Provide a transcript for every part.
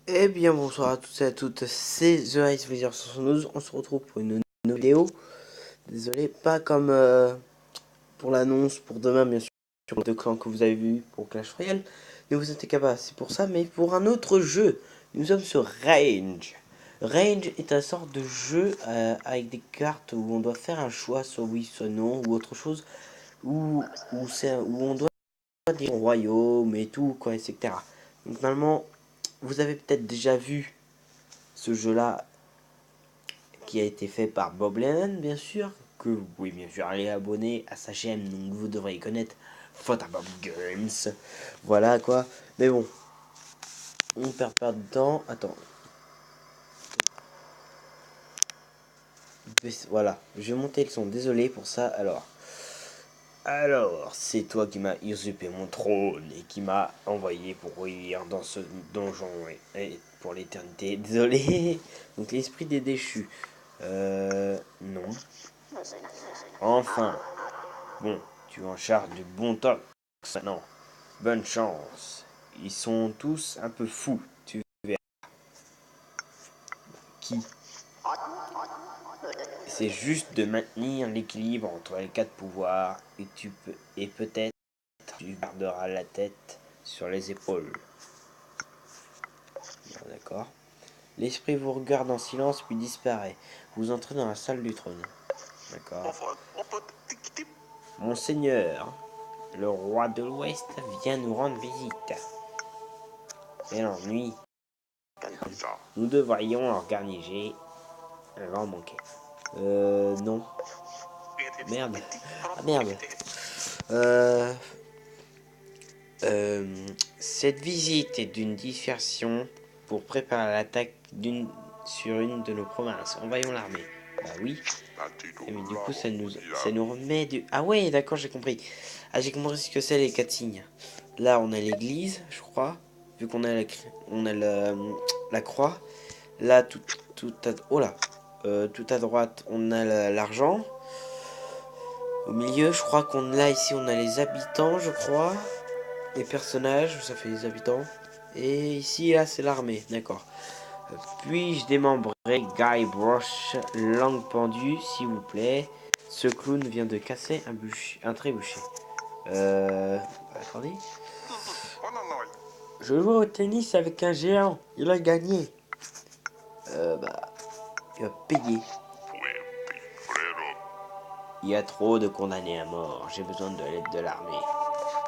Eh bien bonsoir à tous et à toutes, c'est The Ice Wizard 72, on se retrouve pour une nouvelle vidéo. Désolé, pas comme pour l'annonce pour demain bien sûr, sur le clan que vous avez vu pour Clash Royale, ne vous inquiétez pas, c'est pour ça, mais pour un autre jeu. Nous sommes sur Range. Range est un sorte de jeu avec des cartes où on doit faire un choix, soit oui, soit non, ou autre chose, où on doit dire royaume et tout, quoi, etc. Donc normalement, vous avez peut-être déjà vu ce jeu-là qui a été fait par Bob Lennon, bien sûr, que vous pouvez bien sûr aller abonner à sa chaîne, donc vous devrez connaître Photobob Games. Voilà quoi. Mais bon, on perd pas de temps. Attends. Voilà, je vais monter le son, désolé pour ça. Alors, c'est toi qui m'as usurpé mon trône et qui m'a envoyé pour revenir dans ce donjon et pour l'éternité. Désolé. Donc l'esprit des déchus. Non. Enfin. Bon, tu en charges du bon tox. Non, bonne chance. Ils sont tous un peu fous. Tu verras qui. C'est juste de maintenir l'équilibre entre les quatre pouvoirs et peut-être tu garderas la tête sur les épaules. D'accord. L'esprit vous regarde en silence puis disparaît. Vous entrez dans la salle du trône. D'accord. Monseigneur, le roi de l'Ouest vient nous rendre visite. Quel ennui. Nous devrions organiser un grand banquet. Non. Merde. Ah merde. Euh, cette visite est d'une diversion pour préparer l'attaque sur une de nos provinces. Envoyons l'armée. Bah oui. Mais du coup, ça nous remet du... Ah ouais, d'accord, j'ai compris. Ah, j'ai compris ce que c'est les quatre signes. Là, on a l'église, je crois. Vu qu'on a la croix. Là, oh là. Tout à droite, on a l'argent. Au milieu, je crois qu'on a ici, on a les habitants, je crois. Les personnages, ça fait les habitants. Et ici, là, c'est l'armée, d'accord. Puis-je démembrer Guybrush, langue pendue, s'il vous plaît. Ce clown vient de casser un trébuchet. Attendez. Je joue au tennis avec un géant. Il a gagné. Bah, il va payer. Il y a trop de condamnés à mort. J'ai besoin de l'aide de l'armée.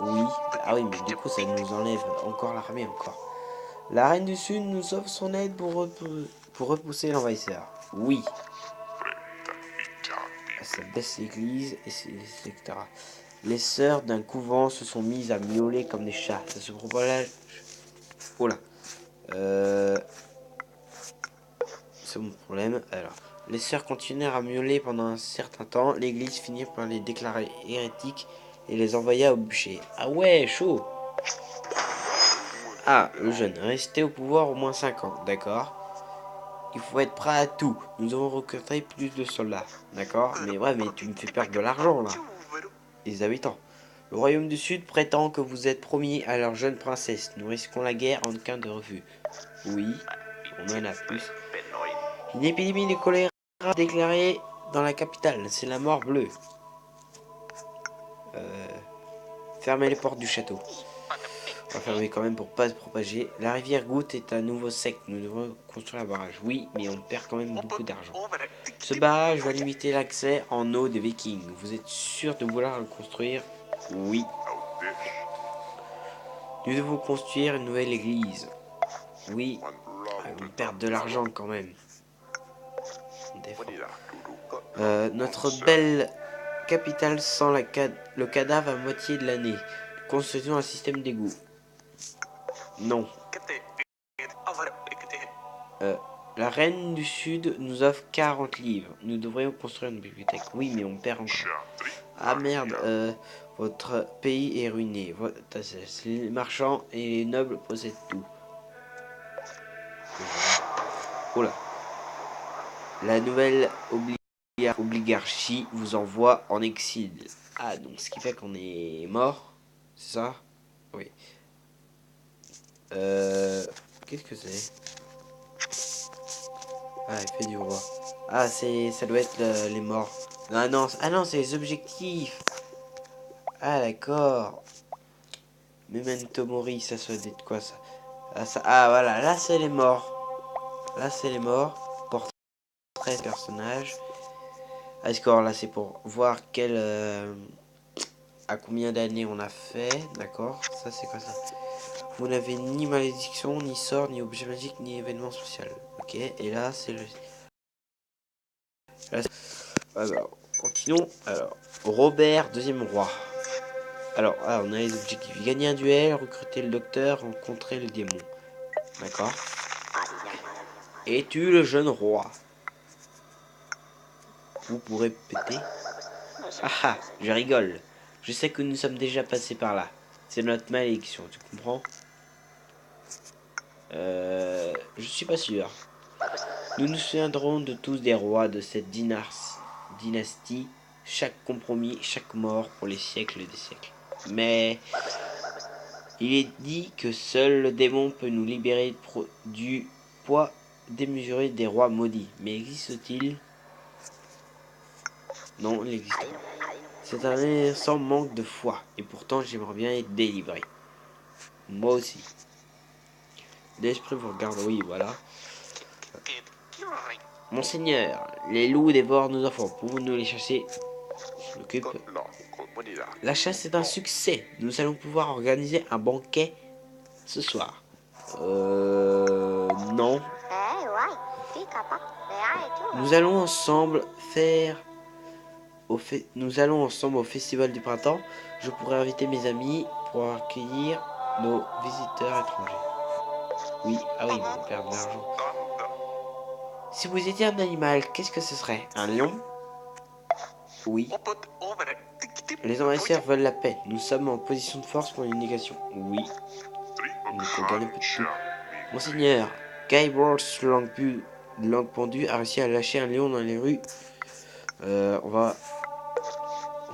Oui. Ah oui, mais du coup, ça nous enlève encore l'armée, encore. La reine du Sud nous offre son aide pour repousser l'envahisseur. Oui. Ça baisse l'église, etc. Les sœurs d'un couvent se sont mises à miauler comme des chats. Ça se propage. Oh là. C'est mon problème. Alors, les sœurs continuèrent à miauler pendant un certain temps. L'église finit par les déclarer hérétiques et les envoya au bûcher. Ah ouais, chaud. Ah, le jeune, restez au pouvoir au moins 5 ans, d'accord. Il faut être prêt à tout. Nous avons recruté plus de soldats, d'accord. Mais ouais, mais tu me fais perdre de l'argent là. Les habitants. Le royaume du Sud prétend que vous êtes promis à leur jeune princesse. Nous risquons la guerre en cas de refus. Oui, on en a plus. Une épidémie de choléra déclarée dans la capitale. C'est la mort bleue. Fermez les portes du château. On va fermer quand même pour pas se propager. La rivière Goutte est un nouveau sec. Nous devons construire un barrage. Oui, mais on perd quand même beaucoup d'argent. Ce barrage va limiter l'accès en eau des Vikings. Vous êtes sûr de vouloir le construire? Oui. Nous devons construire une nouvelle église. Oui. On perd de l'argent quand même. Notre belle capitale sent le cadavre à moitié de l'année. Construisons un système d'égout. Non. La reine du Sud nous offre 40 livres. Nous devrions construire une bibliothèque. Oui, mais on perd encore. Ah merde, votre pays est ruiné. Les marchands et les nobles possèdent tout. Oh là. La nouvelle oligarchie vous envoie en exil. Ah, donc ce qui fait qu'on est mort. C'est ça? Oui. Qu'est-ce que c'est? Ah, il fait du roi. Ah, ça doit être les morts. Ah non, c'est les objectifs. Ah, d'accord. Memento Mori, ça doit être quoi ça? Ah, voilà, là c'est les morts. Là c'est les morts. Portrait de personnage. Ah, d'accord, là c'est pour voir à combien d'années on a fait. D'accord, ça c'est quoi ça? Vous n'avez ni malédiction, ni sort, ni objet magique, ni événement spécial. Ok, et là c'est le... Alors, continuons. Alors, Robert, deuxième roi. Alors, on a les objectifs. Gagner un duel, recruter le docteur, rencontrer le démon. D'accord. Et tue le jeune roi. Vous pourrez péter. Ah ah, je rigole. Je sais que nous sommes déjà passés par là. C'est notre malédiction, tu comprends? Je suis pas sûr. Nous nous souviendrons de tous des rois de cette dynastie. Chaque compromis, chaque mort pour les siècles des siècles. Mais il est dit que seul le démon peut nous libérer du poids démesuré des rois maudits. Mais existe-t-il? Non, il n'existe pas. C'est un innocent manque de foi. Et pourtant, j'aimerais bien être délivré. Moi aussi. L'esprit vous regarde, oui, voilà. Monseigneur, les loups dévorent nos enfants. Pouvons nous les chasser? Je m'occupe. La chasse est un succès. Nous allons pouvoir organiser un banquet ce soir. Non. Nous allons ensemble Nous allons ensemble au festival du printemps. Je pourrais inviter mes amis pour accueillir nos visiteurs étrangers. Oui, ah oui, on perd de l'argent. Si vous étiez un animal, qu'est-ce que ce serait? Un lion? Oui. Les envahisseurs veulent la paix. Nous sommes en position de force pour une négation. Oui. On peut gagner un peu de tout. Monseigneur, Guybrush langue pendue a réussi à lâcher un lion dans les rues. On va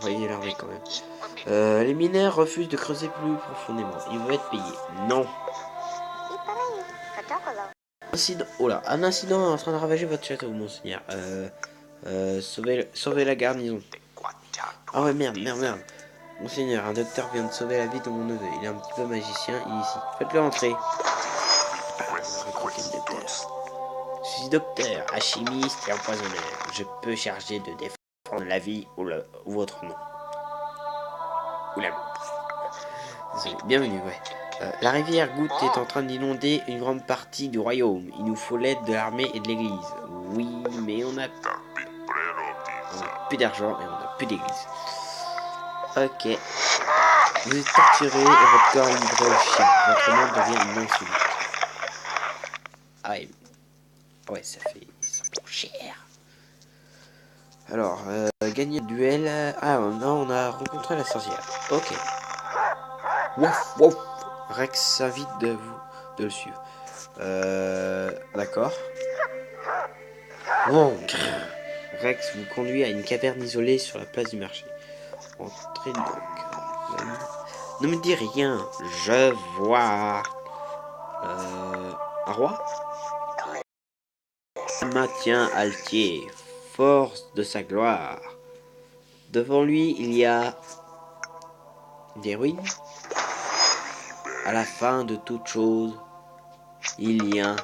y énerver quand même. Les mineurs refusent de creuser plus profondément. Ils veulent être payés. Non. Oh là, un incident est en train de ravager votre château, monseigneur. Sauvez la garnison. Ah ouais, merde. Monseigneur, un docteur vient de sauver la vie de mon neveu. Il est un petit peu magicien, il est ici. Faites-le entrer. Recrutez le docteur. Je suis docteur, alchimiste et empoisonneur. Je peux charger de défendre la vie ou votre nom. Ou la Désolé. Bienvenue, ouais. La rivière Goutte est en train d'inonder une grande partie du royaume. Il nous faut l'aide de l'armée et de l'église. Oui, mais on a plus d'argent et on a plus d'église. Ok. Vous êtes torturé et votre corps est livré au chien. Votre monde devient une insulte. Ah ouais, ça prend cher. Alors, gagner le duel. Ah non, on a rencontré la sorcière. Ok. Wouf, wouf. Rex s'invite de le suivre. D'accord. Bon. Rex vous conduit à une caverne isolée sur la place du marché. Entrez donc. Ne me dis rien. Je vois. Un roi? Maintien altier, force de sa gloire. Devant lui, il y a des ruines. À la fin de toute chose, il y a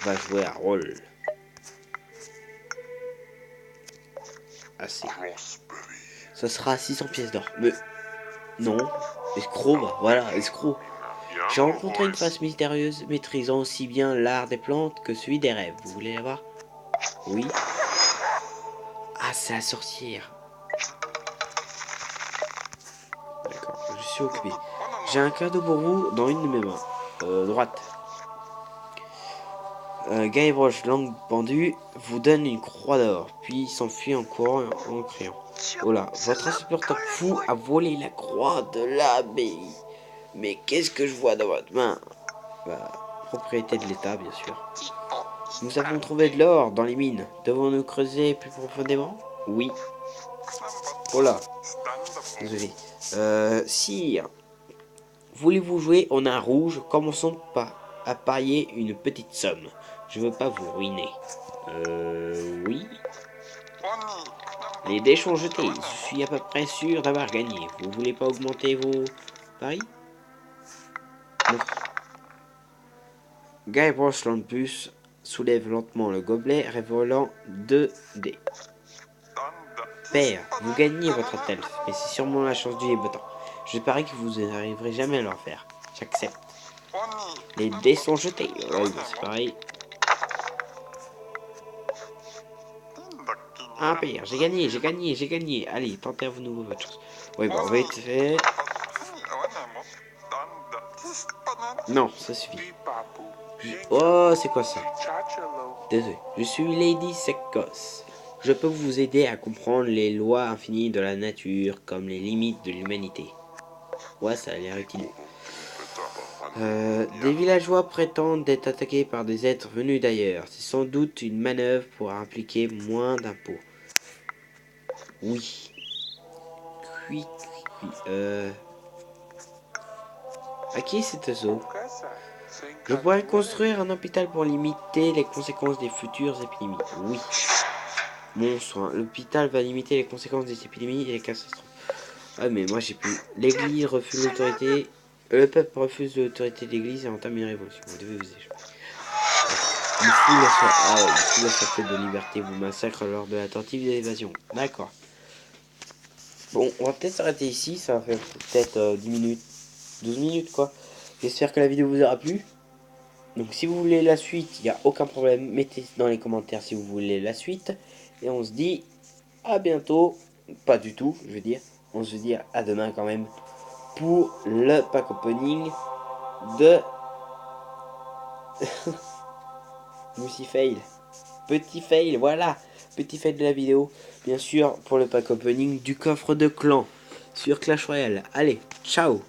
va jouer un rôle. Assez. Ça sera 600 pièces d'or. Mais non, escroc, bah, voilà, escroc. J'ai rencontré une face mystérieuse maîtrisant aussi bien l'art des plantes que celui des rêves. Vous voulez la voir? Oui. Ah, c'est la sorcière. D'accord, je suis occupé. J'ai un cadeau pour vous dans une de mes mains. Droite. Guybrush, langue pendue, vous donne une croix d'or, puis s'enfuit en courant et en criant. Oh là, votre insupportable fou a volé la croix de l'abbaye. Mais qu'est-ce que je vois dans votre main? Bah, propriété de l'État, bien sûr. Nous avons trouvé de l'or dans les mines. Devons-nous creuser plus profondément? Oui. Oh là. Désolé. Sire, voulez-vous jouer en un rouge? Commençons par à parier une petite somme. Je veux pas vous ruiner. Oui. Les dés sont jetés. Je suis à peu près sûr d'avoir gagné. Vous voulez pas augmenter vos paris? Non. Guy Broslandbus soulève lentement le gobelet, révélant 2 dés. Père, vous gagnez votre Telf, mais c'est sûrement la chance du débutant. Je parie que vous n'arriverez jamais à leur faire. J'accepte. Les dés sont jetés. Ouais, bah c'est pareil. Ah, père, j'ai gagné. Allez, tentez à vous nouveau votre chance. Oui, bah on va être fait. Non, ça suffit. Oh, c'est quoi ça? Désolé. Je suis Lady Sekos. Je peux vous aider à comprendre les lois infinies de la nature, comme les limites de l'humanité. Ouais, ça a l'air utile. Des villageois prétendent être attaqués par des êtres venus d'ailleurs. C'est sans doute une manœuvre pour impliquer moins d'impôts. Oui. Cui. À qui est cet oiseau? Je pourrais construire un hôpital pour limiter les conséquences des futures épidémies. Oui. Mon soin. L'hôpital va limiter les conséquences des épidémies et les catastrophes. Ah mais moi j'ai plus. L'église refuse l'autorité. Le peuple refuse l'autorité de l'église et entame une révolution. Vous devez vous échapper. Une foule de liberté vous massacre lors de la tentative d'évasion. D'accord. Bon, on va peut-être s'arrêter ici. Ça va faire peut-être 10 minutes. 12 minutes quoi. J'espère que la vidéo vous aura plu. Donc si vous voulez la suite, il n'y a aucun problème. Mettez dans les commentaires si vous voulez la suite. Et on se dit à bientôt. Pas du tout, je veux dire. On se dit à demain quand même. Pour le pack opening de Moussi Fail. Petit fail, voilà. Petit fail de la vidéo. Bien sûr, pour le pack opening du coffre de clan sur Clash Royale. Allez, ciao.